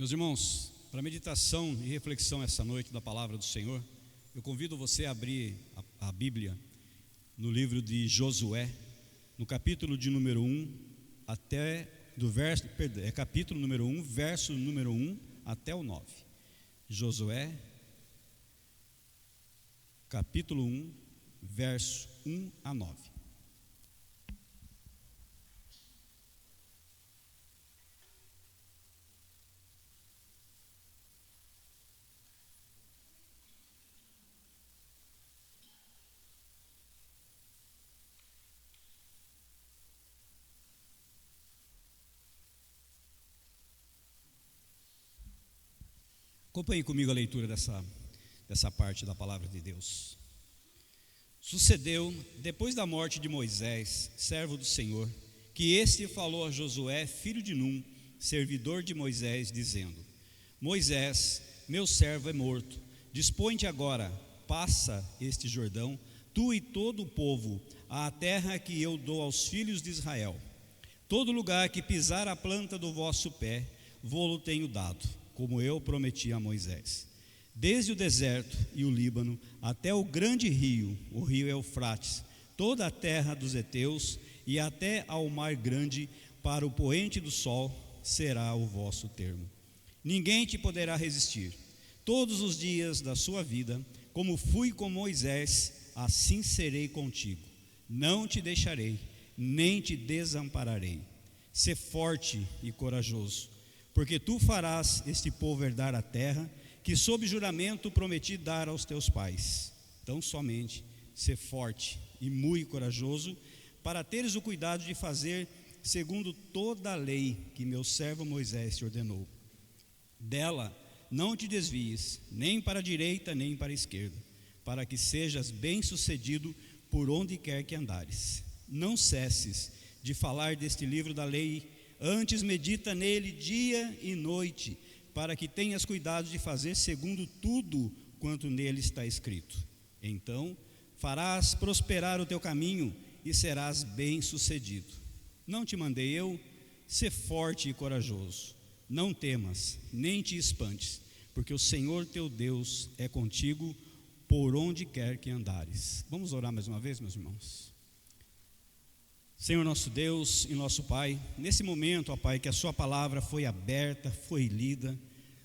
Meus irmãos, para meditação e reflexão essa noite da palavra do Senhor, eu convido você a abrir a Bíblia no livro de Josué, no capítulo de número 1 até do verso, capítulo número 1, verso número 1 até o 9. Josué, capítulo 1, verso 1 a 9. Acompanhe comigo a leitura dessa parte da palavra de Deus. Sucedeu, depois da morte de Moisés, servo do Senhor, que este falou a Josué, filho de Num, servidor de Moisés, dizendo: Moisés, meu servo é morto, dispõe-te agora, passa este Jordão, tu e todo o povo, à terra que eu dou aos filhos de Israel. Todo lugar que pisar a planta do vosso pé, vô-lo tenho dado, como eu prometi a Moisés. Desde o deserto e o Líbano até o grande rio, o rio Eufrates, toda a terra dos heteus e até ao mar grande, para o poente do sol, será o vosso termo. Ninguém te poderá resistir. Todos os dias da sua vida, como fui com Moisés, assim serei contigo. Não te deixarei, nem te desampararei. Sê forte e corajoso, porque tu farás este povo herdar a terra que sob juramento prometi dar aos teus pais. Tão somente ser forte e muito corajoso, para teres o cuidado de fazer segundo toda a lei que meu servo Moisés te ordenou. Dela não te desvies, nem para a direita, nem para a esquerda, para que sejas bem-sucedido por onde quer que andares. Não cesses de falar deste livro da lei, antes medita nele dia e noite, para que tenhas cuidado de fazer segundo tudo quanto nele está escrito. Então farás prosperar o teu caminho e serás bem-sucedido. Não te mandei eu? Sê forte e corajoso. Não temas, nem te espantes, porque o Senhor teu Deus é contigo por onde quer que andares. Vamos orar mais uma vez, meus irmãos? Senhor nosso Deus e nosso Pai, nesse momento, ó Pai, que a sua palavra foi aberta, foi lida,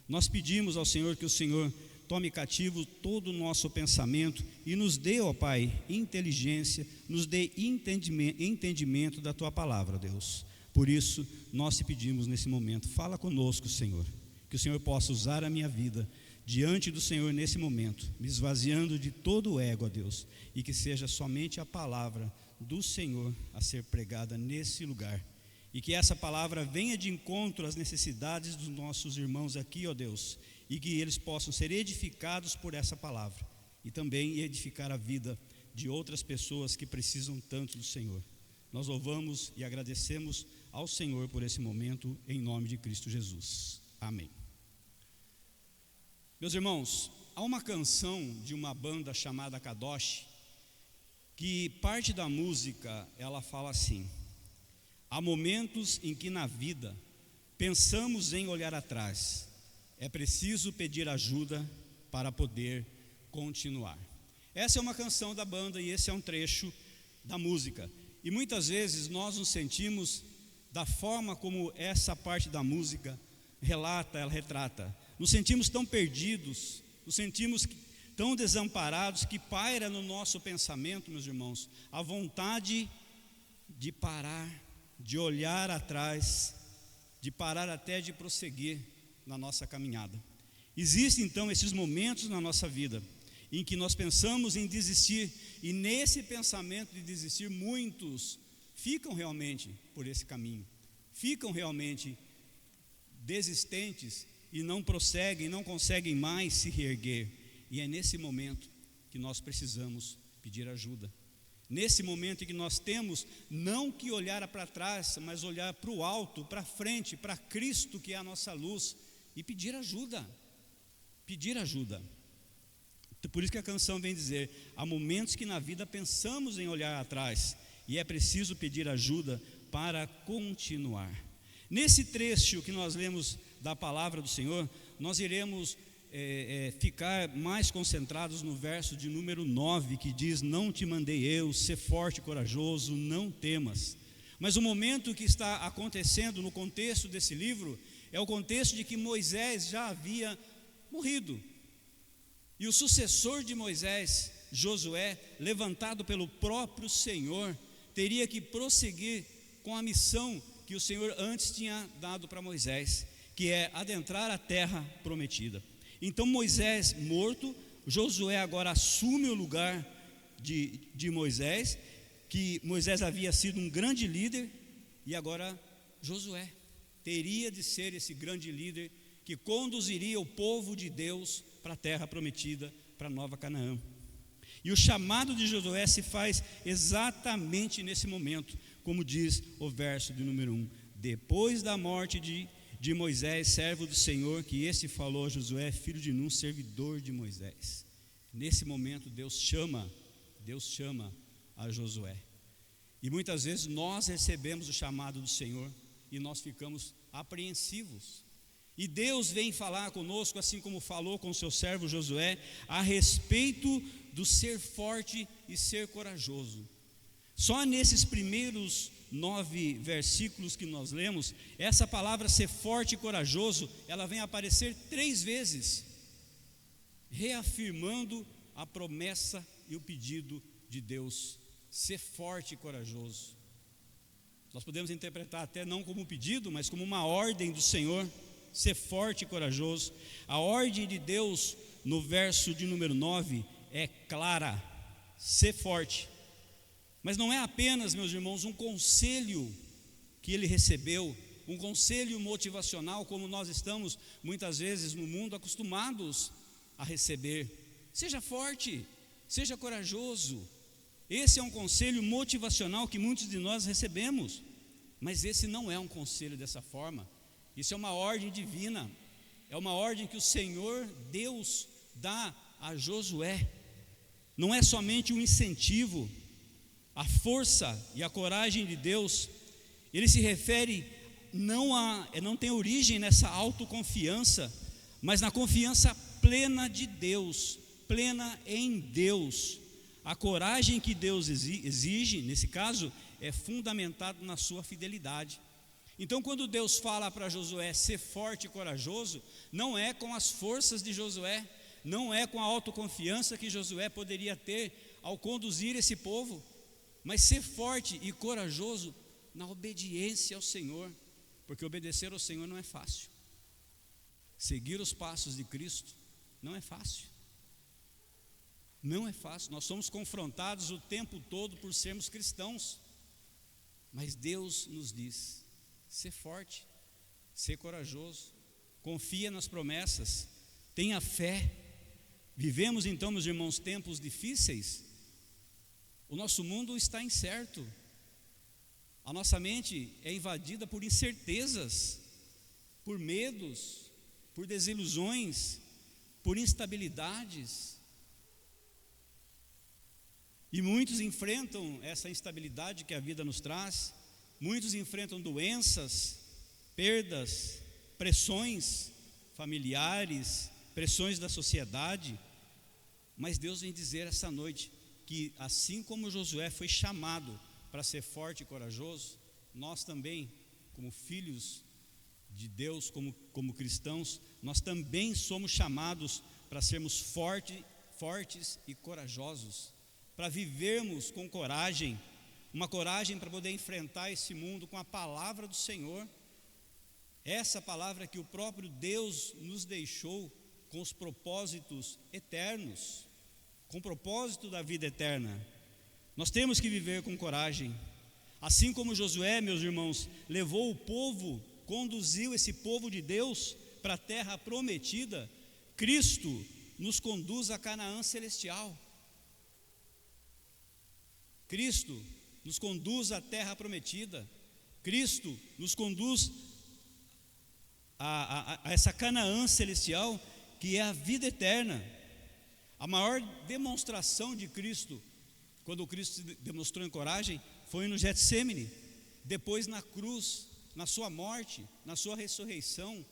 nós pedimos ao Senhor que o Senhor tome cativo todo o nosso pensamento e nos dê, ó Pai, inteligência, nos dê entendimento da tua palavra, Deus. Por isso, nós te pedimos nesse momento, fala conosco, Senhor, que o Senhor possa usar a minha vida diante do Senhor nesse momento, me esvaziando de todo o ego, ó Deus, e que seja somente a palavra do Senhor a ser pregada nesse lugar, e que essa palavra venha de encontro às necessidades dos nossos irmãos aqui, ó Deus, e que eles possam ser edificados por essa palavra, e também edificar a vida de outras pessoas que precisam tanto do Senhor. Nós louvamos e agradecemos ao Senhor por esse momento, em nome de Cristo Jesus, amém. Meus irmãos, há uma canção de uma banda chamada Kadosh, que parte da música, ela fala assim: há momentos em que na vida pensamos em olhar atrás, é preciso pedir ajuda para poder continuar. Essa é uma canção da banda e esse é um trecho da música. E muitas vezes nós nos sentimos da forma como essa parte da música relata, ela retrata. Nos sentimos tão perdidos, nos sentimos tão desamparados, que paira no nosso pensamento, meus irmãos, a vontade de parar, de olhar atrás, de parar até de prosseguir na nossa caminhada. Existem então esses momentos na nossa vida em que nós pensamos em desistir, e nesse pensamento de desistir, muitos ficam realmente por esse caminho, ficam realmente desistentes e não prosseguem, não conseguem mais se reerguer. E é nesse momento que nós precisamos pedir ajuda. Nesse momento em que nós temos não que olhar para trás, mas olhar para o alto, para frente, para Cristo, que é a nossa luz, e pedir ajuda. Pedir ajuda. Por isso que a canção vem dizer: há momentos que na vida pensamos em olhar atrás, e é preciso pedir ajuda para continuar. Nesse trecho que nós lemos da palavra do Senhor, nós iremos ficar mais concentrados no verso de número 9, que diz: não te mandei eu, ser forte e corajoso, não temas. Mas o momento que está acontecendo no contexto desse livro é o contexto de que Moisés já havia morrido, e o sucessor de Moisés, Josué, levantado pelo próprio Senhor, teria que prosseguir com a missão que o Senhor antes tinha dado para Moisés, que é adentrar a terra prometida. Então Moisés morto, Josué agora assume o lugar de Moisés, que Moisés havia sido um grande líder, e agora Josué teria de ser esse grande líder que conduziria o povo de Deus para a terra prometida, para a nova Canaã. E o chamado de Josué se faz exatamente nesse momento, como diz o verso de número 1: depois da morte de Moisés, servo do Senhor, que este falou a Josué, filho de Nun, servidor de Moisés. Nesse momento Deus chama a Josué. E muitas vezes nós recebemos o chamado do Senhor e nós ficamos apreensivos. E Deus vem falar conosco, assim como falou com o seu servo Josué, a respeito do ser forte e ser corajoso. Só nesses primeiros 9 versículos que nós lemos, essa palavra ser forte e corajoso, ela vem aparecer 3 vezes, reafirmando a promessa e o pedido de Deus: ser forte e corajoso. Nós podemos interpretar até não como um pedido, mas como uma ordem do Senhor: ser forte e corajoso. A ordem de Deus no verso de número 9 é clara: ser forte. Mas não é apenas, meus irmãos, um conselho que ele recebeu, um conselho motivacional, como nós estamos muitas vezes no mundo acostumados a receber. Seja forte, seja corajoso. Esse é um conselho motivacional que muitos de nós recebemos, mas esse não é um conselho dessa forma. Isso é uma ordem divina, é uma ordem que o Senhor Deus dá a Josué. Não é somente um incentivo. A força e a coragem de Deus, ele se refere não tem origem nessa autoconfiança, mas na confiança plena de Deus, plena em Deus. A coragem que Deus exige, nesse caso, é fundamentada na sua fidelidade. Então, quando Deus fala para Josué ser forte e corajoso, não é com as forças de Josué, não é com a autoconfiança que Josué poderia ter ao conduzir esse povo, mas ser forte e corajoso na obediência ao Senhor, porque obedecer ao Senhor não é fácil. Seguir os passos de Cristo não é fácil. Não é fácil. Nós somos confrontados o tempo todo por sermos cristãos, mas Deus nos diz: ser forte, ser corajoso, confia nas promessas, tenha fé. Vivemos então, meus irmãos, tempos difíceis. O nosso mundo está incerto, a nossa mente é invadida por incertezas, por medos, por desilusões, por instabilidades. E muitos enfrentam essa instabilidade que a vida nos traz, muitos enfrentam doenças, perdas, pressões familiares, pressões da sociedade, mas Deus vem dizer essa noite que assim como Josué foi chamado para ser forte e corajoso, nós também, como filhos de Deus, como cristãos, nós também somos chamados para sermos fortes e corajosos, para vivermos com coragem, uma coragem para poder enfrentar esse mundo com a palavra do Senhor, essa palavra que o próprio Deus nos deixou com os propósitos eternos, com o propósito da vida eterna. Nós temos que viver com coragem, assim como Josué, meus irmãos, levou o povo, conduziu esse povo de Deus para a terra prometida. Cristo nos conduz a Canaã celestial. Cristo nos conduz à terra prometida. Cristo nos conduz a essa Canaã celestial, que é a vida eterna. A maior demonstração de Cristo, quando Cristo se demonstrou em coragem, foi no Getsêmani, depois na cruz, na sua morte, na sua ressurreição.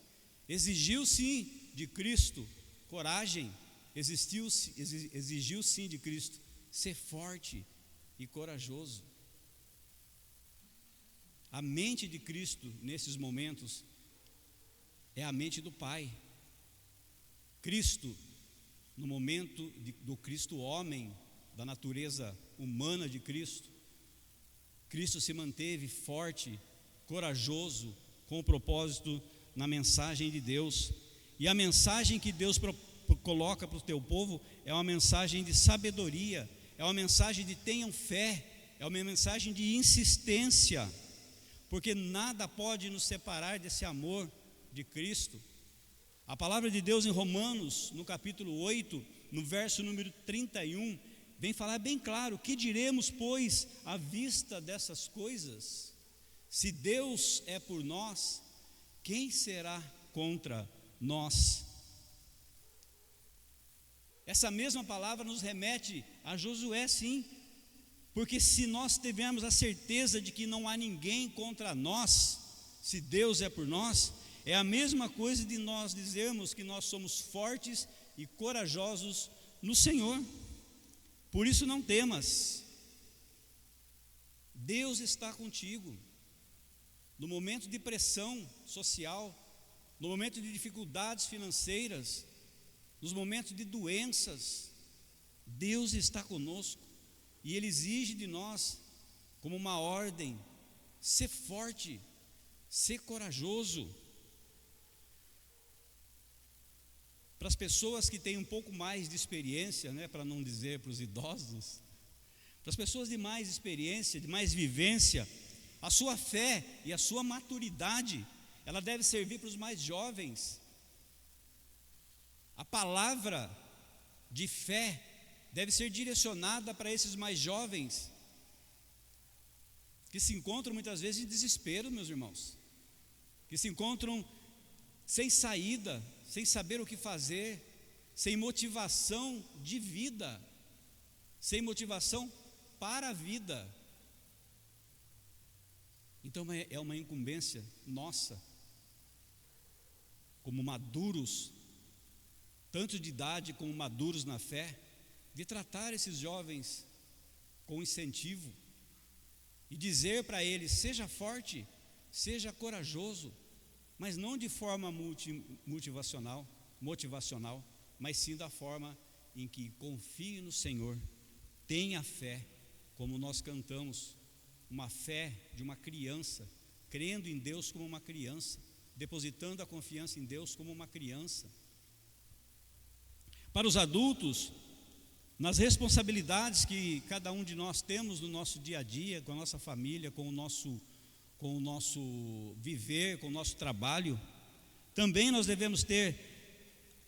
Exigiu sim de Cristo coragem, exigiu sim de Cristo ser forte e corajoso. A mente de Cristo nesses momentos é a mente do Pai. Cristo, no momento do Cristo homem, da natureza humana de Cristo, Cristo se manteve forte, corajoso, com o propósito na mensagem de Deus. E a mensagem que Deus coloca para o teu povo é uma mensagem de sabedoria, é uma mensagem de tenham fé, é uma mensagem de insistência, porque nada pode nos separar desse amor de Cristo. A palavra de Deus em Romanos, no capítulo 8, no verso número 31, vem falar bem claro: que diremos, pois, à vista dessas coisas? Se Deus é por nós, quem será contra nós? Essa mesma palavra nos remete a Josué, sim, porque se nós tivermos a certeza de que não há ninguém contra nós, se Deus é por nós, é a mesma coisa de nós dizermos que nós somos fortes e corajosos no Senhor. Por isso não temas, Deus está contigo. No momento de pressão social, no momento de dificuldades financeiras, nos momentos de doenças, Deus está conosco. E Ele exige de nós, como uma ordem, ser forte, ser corajoso. Para as pessoas que têm um pouco mais de experiência, para não dizer para os idosos, para as pessoas de mais experiência, de mais vivência, a sua fé e a sua maturidade, ela deve servir para os mais jovens. A palavra de fé deve ser direcionada para esses mais jovens, que se encontram muitas vezes em desespero, meus irmãos, que se encontram sem saída, sem saber o que fazer, sem motivação de vida, sem motivação para a vida. Então é uma incumbência nossa, como maduros, tanto de idade como maduros na fé, de tratar esses jovens com incentivo e dizer para eles: seja forte, seja corajoso, mas não de forma motivacional, mas sim da forma em que confie no Senhor, tenha fé, como nós cantamos, uma fé de uma criança, crendo em Deus como uma criança, depositando a confiança em Deus como uma criança. Para os adultos, nas responsabilidades que cada um de nós temos no nosso dia a dia, com a nossa família, com o nosso viver, com o nosso trabalho, também nós devemos ter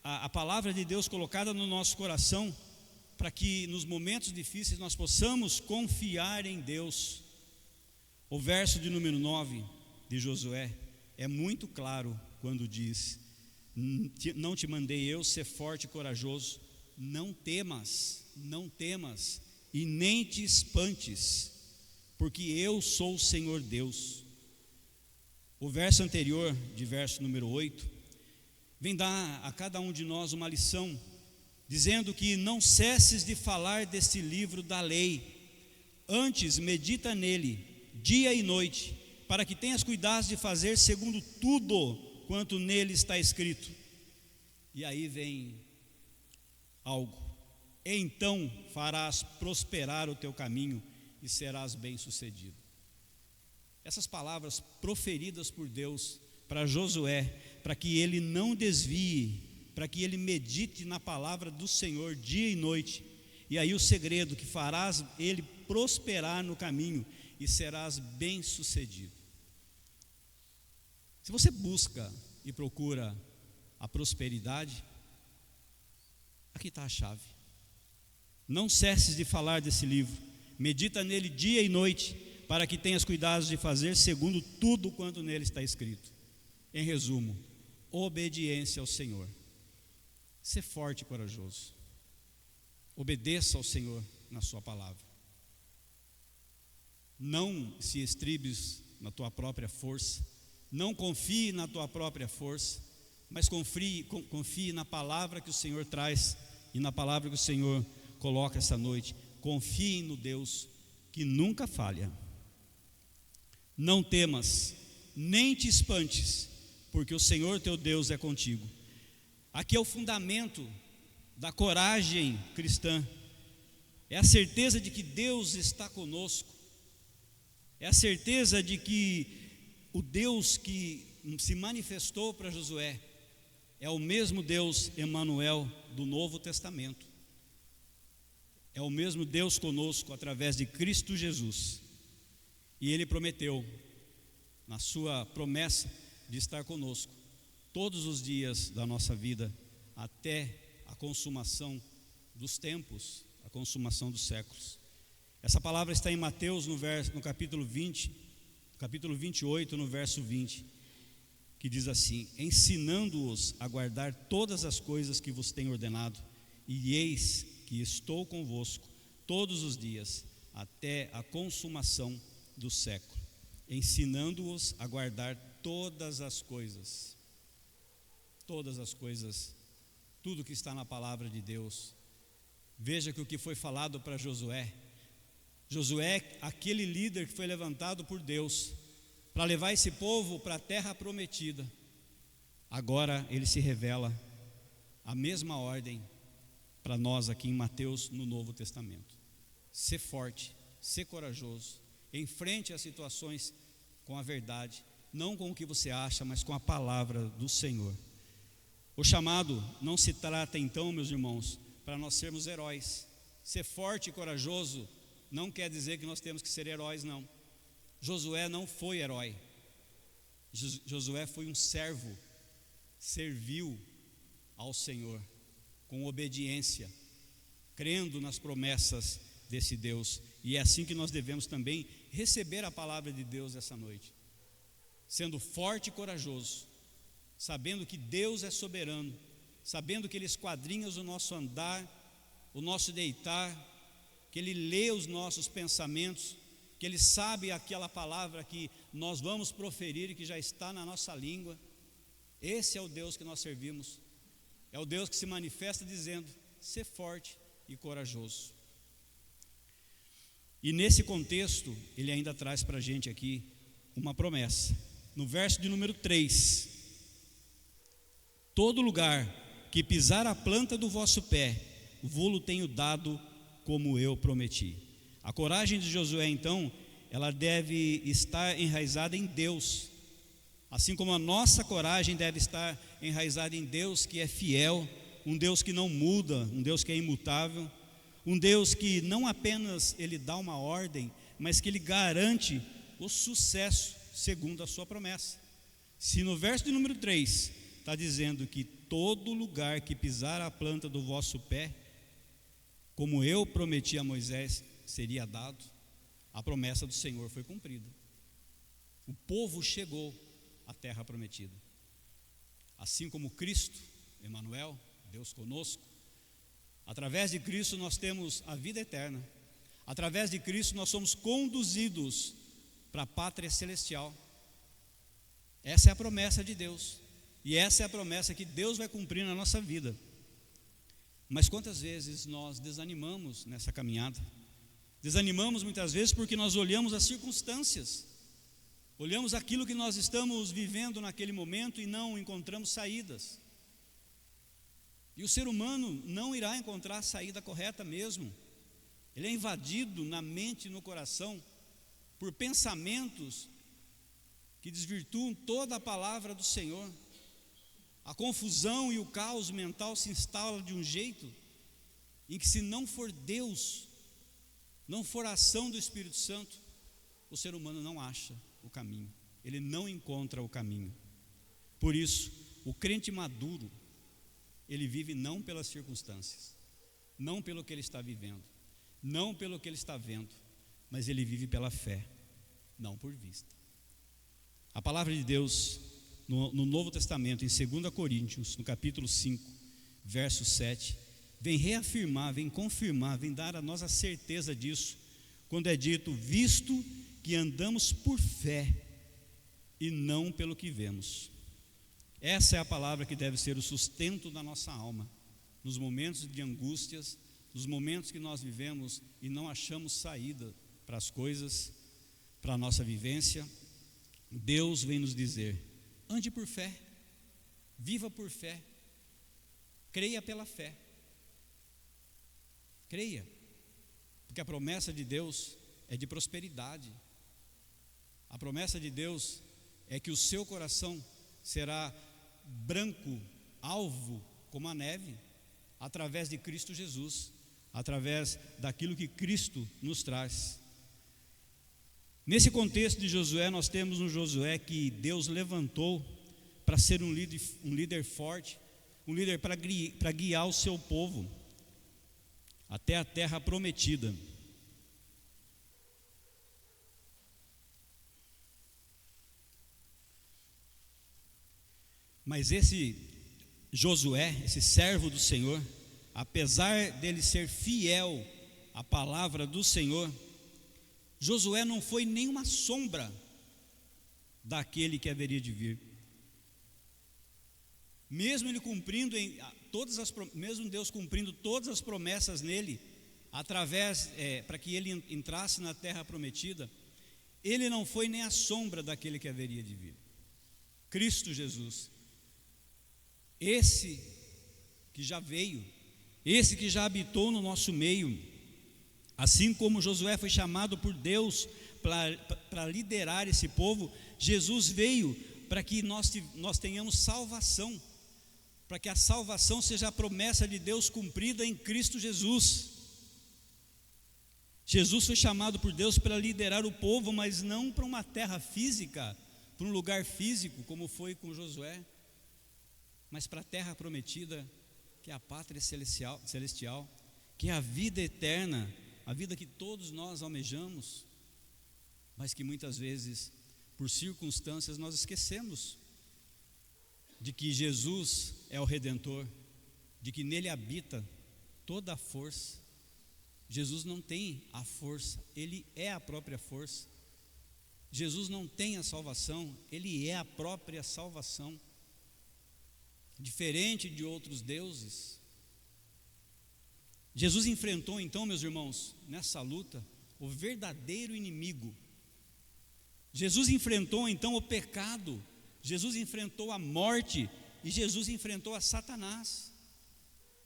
a palavra de Deus colocada no nosso coração, para que nos momentos difíceis nós possamos confiar em Deus. O verso de número 9 de Josué é muito claro quando diz: não te mandei eu ser forte e corajoso, não temas e nem te espantes, porque eu sou o Senhor Deus. O verso anterior, de verso número 8, vem dar a cada um de nós uma lição, dizendo que não cesses de falar deste livro da lei, antes medita nele dia e noite, para que tenhas cuidado de fazer segundo tudo quanto nele está escrito. E aí vem algo: então farás prosperar o teu caminho e serás bem-sucedido. Essas palavras proferidas por Deus para Josué, para que ele não desvie, para que ele medite na palavra do Senhor dia e noite. E aí o segredo: que farás ele prosperar no caminho e serás bem-sucedido. Se você busca e procura a prosperidade, aqui está a chave. Não cesses de falar desse livro, medita nele dia e noite, para que tenhas cuidado de fazer segundo tudo quanto nele está escrito. Em resumo, obediência ao Senhor. Ser forte e corajoso. Obedeça ao Senhor na sua palavra. Não se estribes na tua própria força, não confie na tua própria força, mas confie na palavra que o Senhor traz e na palavra que o Senhor coloca essa noite. Confie no Deus que nunca falha. Não temas, nem te espantes, porque o Senhor teu Deus é contigo. Aqui é o fundamento da coragem cristã. É a certeza de que Deus está conosco. É a certeza de que o Deus que se manifestou para Josué é o mesmo Deus Emanuel do Novo Testamento. É o mesmo Deus conosco através de Cristo Jesus. E Ele prometeu, na sua promessa, de estar conosco todos os dias da nossa vida, até a consumação dos tempos, a consumação dos séculos. Essa palavra está em Mateus, no capítulo 20, capítulo 28, no verso 20, que diz assim: ensinando-os a guardar todas as coisas que vos tenho ordenado, e eis que estou convosco todos os dias, até a consumação do século. Ensinando-os a guardar todas as coisas, tudo que está na palavra de Deus. Veja que o que foi falado para Josué, aquele líder que foi levantado por Deus para levar esse povo para a terra prometida, agora ele se revela a mesma ordem para nós aqui em Mateus, no Novo Testamento. Ser forte, ser corajoso, enfrente as situações com a verdade, não com o que você acha, mas com a palavra do Senhor. O chamado não se trata então, meus irmãos, para nós sermos heróis. Ser forte e corajoso não quer dizer que nós temos que ser heróis, não. Josué não foi herói. Josué foi um servo, serviu ao Senhor com obediência, crendo nas promessas desse Deus. E é assim que nós devemos também receber a palavra de Deus essa noite, sendo forte e corajoso, sabendo que Deus é soberano, sabendo que Ele esquadrinha o nosso andar, o nosso deitar, que Ele lê os nossos pensamentos, que Ele sabe aquela palavra que nós vamos proferir e que já está na nossa língua. Esse é o Deus que nós servimos, é o Deus que se manifesta dizendo: ser forte e corajoso. E nesse contexto, Ele ainda traz para a gente aqui uma promessa. No verso de número 3: todo lugar que pisar a planta do vosso pé, vô-lo tenho dado, como eu prometi. A coragem de Josué, então, ela deve estar enraizada em Deus, assim como a nossa coragem deve estar enraizada em Deus, que é fiel, um Deus que não muda, um Deus que é imutável, um Deus que não apenas Ele dá uma ordem, mas que Ele garante o sucesso segundo a sua promessa. Se no verso de número 3 está dizendo que todo lugar que pisar a planta do vosso pé, como eu prometi a Moisés, seria dado, a promessa do Senhor foi cumprida. O povo chegou à terra prometida. Assim como Cristo, Emanuel, Deus conosco, através de Cristo nós temos a vida eterna. Através de Cristo nós somos conduzidos para a pátria celestial. Essa é a promessa de Deus. E essa é a promessa que Deus vai cumprir na nossa vida. Mas quantas vezes nós desanimamos nessa caminhada? Desanimamos muitas vezes porque nós olhamos as circunstâncias, olhamos aquilo que nós estamos vivendo naquele momento e não encontramos saídas. E o ser humano não irá encontrar a saída correta mesmo. Ele é invadido na mente e no coração por pensamentos que desvirtuam toda a palavra do Senhor. A confusão e o caos mental se instala de um jeito em que, se não for Deus, não for a ação do Espírito Santo, o ser humano não acha o caminho, ele não encontra o caminho. Por isso, o crente maduro, ele vive não pelas circunstâncias, não pelo que ele está vivendo, não pelo que ele está vendo, mas ele vive pela fé, não por vista. A palavra de Deus no Novo Testamento, em 2 Coríntios, no capítulo 5, verso 7, vem reafirmar, vem confirmar, vem dar a nós a certeza disso, quando é dito: visto que andamos por fé e não pelo que vemos. Essa é a palavra que deve ser o sustento da nossa alma, nos momentos de angústias, nos momentos que nós vivemos e não achamos saída para as coisas, para a nossa vivência. Deus vem nos dizer: ande por fé, viva por fé, creia pela fé. Creia, porque a promessa de Deus é de prosperidade. A promessa de Deus é que o seu coração será branco, alvo como a neve, através de Cristo Jesus, através daquilo que Cristo nos traz. Nesse contexto de Josué, nós temos um Josué que Deus levantou para ser um líder forte, um líder para guiar o seu povo até a terra prometida. Mas esse Josué, esse servo do Senhor, apesar dele ser fiel à palavra do Senhor, Josué não foi nenhuma sombra daquele que haveria de vir. Mesmo ele cumprindo mesmo Deus cumprindo todas as promessas nele, para que ele entrasse na terra prometida, ele não foi nem a sombra daquele que haveria de vir. Cristo Jesus, esse que já veio, esse que já habitou no nosso meio, assim como Josué foi chamado por Deus para liderar esse povo, Jesus veio para que nós tenhamos salvação, para que a salvação seja a promessa de Deus cumprida em Cristo Jesus. Jesus foi chamado por Deus para liderar o povo, mas não para uma terra física, para um lugar físico, como foi com Josué, mas para a terra prometida, que é a pátria celestial, que é a vida eterna, a vida que todos nós almejamos, mas que muitas vezes, por circunstâncias, nós esquecemos de que Jesus é o Redentor, de que nele habita toda a força. Jesus não tem a força, ele é a própria força. Jesus não tem a salvação, ele é a própria salvação. Diferente de outros deuses, Jesus enfrentou então, meus irmãos, nessa luta, o verdadeiro inimigo. Jesus enfrentou então o pecado, Jesus enfrentou a morte e Jesus enfrentou a Satanás.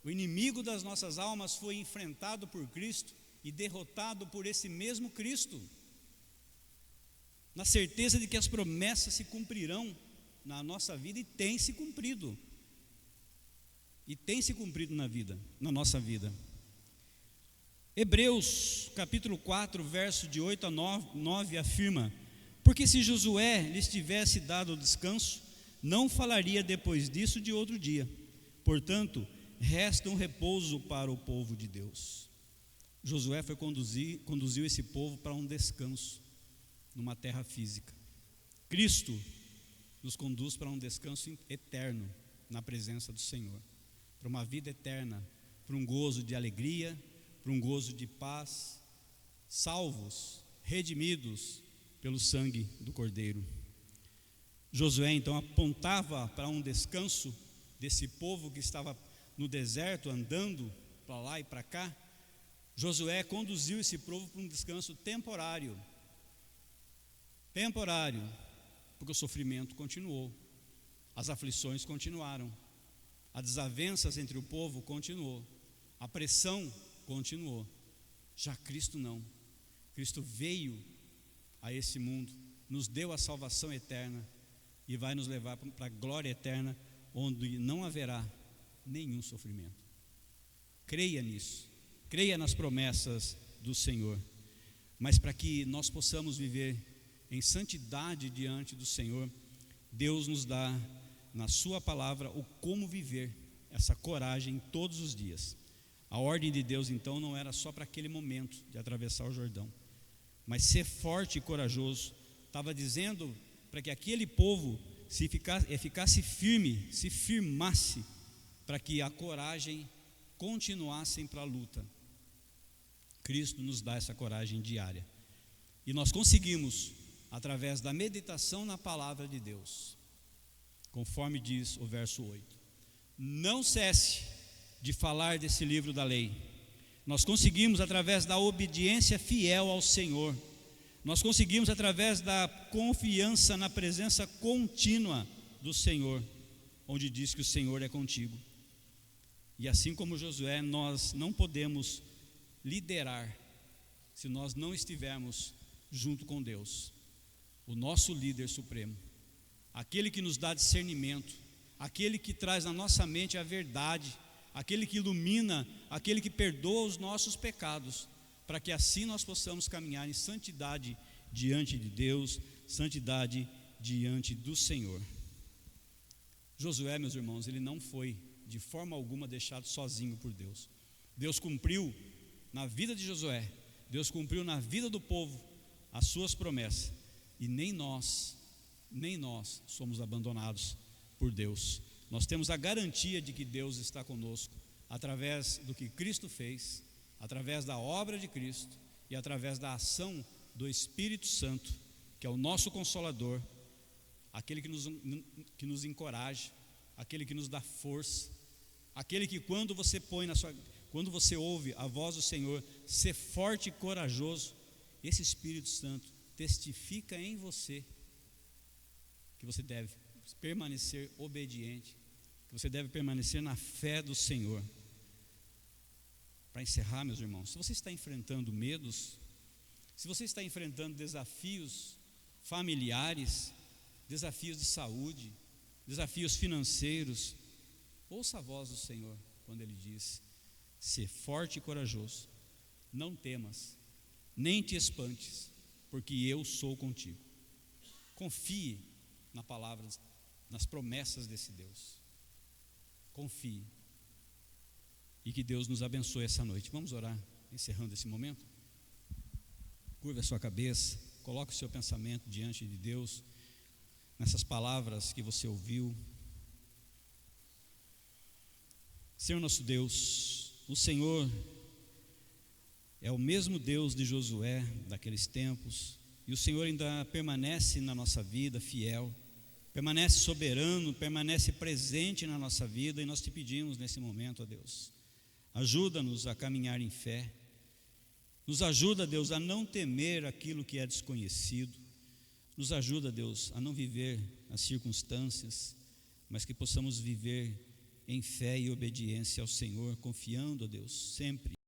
O inimigo das nossas almas foi enfrentado por Cristo e derrotado por esse mesmo Cristo, na certeza de que as promessas se cumprirão na nossa vida, e tem se cumprido. E tem se cumprido na nossa vida. Hebreus capítulo 4, verso de 8 a 9 afirma: porque se Josué lhes tivesse dado descanso, não falaria depois disso de outro dia. Portanto, resta um repouso para o povo de Deus. Josué conduziu esse povo para um descanso numa terra física. Cristo nos conduz para um descanso eterno na presença do Senhor, para uma vida eterna, para um gozo de alegria, para um gozo de paz, salvos, redimidos pelo sangue do Cordeiro. Josué então apontava para um descanso desse povo que estava no deserto, andando para lá e para cá. Josué conduziu esse povo para um descanso temporário, porque o sofrimento continuou, as aflições continuaram, as desavenças entre o povo continuou, a pressão continuou. Já Cristo não. Cristo veio a esse mundo, nos deu a salvação eterna e vai nos levar para a glória eterna, onde não haverá nenhum sofrimento. Creia nisso, creia nas promessas do Senhor. Mas para que nós possamos viver em santidade diante do Senhor, Deus nos dá na sua palavra o como viver essa coragem todos os dias. A ordem de Deus então não era só para aquele momento de atravessar o Jordão, mas ser forte e corajoso. Estava dizendo para que aquele povo ficasse firme, se firmasse, para que a coragem continuassem para a luta. Cristo nos dá essa coragem diária, e nós conseguimos através da meditação na palavra de Deus. conforme diz o verso 8. Não cesse de falar desse livro da lei. Nós conseguimos através da obediência fiel ao Senhor. Nós conseguimos através da confiança na presença contínua do Senhor, onde diz que o Senhor é contigo. E assim como Josué, nós não podemos liderar se nós não estivermos junto com Deus, o nosso líder supremo, aquele que nos dá discernimento, aquele que traz na nossa mente a verdade, aquele que ilumina, aquele que perdoa os nossos pecados, para que assim nós possamos caminhar em santidade diante de Deus, santidade diante do Senhor. Josué, meus irmãos, ele não foi de forma alguma deixado sozinho por Deus. Deus cumpriu na vida de Josué, Deus cumpriu na vida do povo as suas promessas, e nem nós somos abandonados por Deus. Nós temos a garantia de que Deus está conosco, através do que Cristo fez, através da obra de Cristo e através da ação do Espírito Santo, que é o nosso Consolador, aquele que nos encoraja, aquele que nos dá força, aquele que quando você ouve a voz do Senhor, ser forte e corajoso, esse Espírito Santo testifica em você que você deve permanecer obediente, que você deve permanecer na fé do Senhor. Para encerrar, meus irmãos, se você está enfrentando medos, se você está enfrentando desafios familiares, desafios de saúde, desafios financeiros, ouça a voz do Senhor quando Ele diz: ser forte e corajoso, não temas, nem te espantes, porque eu sou contigo. Confie na palavra, nas promessas desse Deus. Confie. E que Deus nos abençoe essa noite. Vamos orar, encerrando esse momento? Curva a sua cabeça, coloque o seu pensamento diante de Deus, nessas palavras que você ouviu. Senhor nosso Deus, o Senhor é o mesmo Deus de Josué daqueles tempos, e o Senhor ainda permanece na nossa vida fiel, permanece soberano, permanece presente na nossa vida, e nós te pedimos nesse momento, ó Deus, ajuda-nos a caminhar em fé, nos ajuda, Deus, a não temer aquilo que é desconhecido, nos ajuda, Deus, a não viver as circunstâncias, mas que possamos viver em fé e obediência ao Senhor, confiando, ó Deus, sempre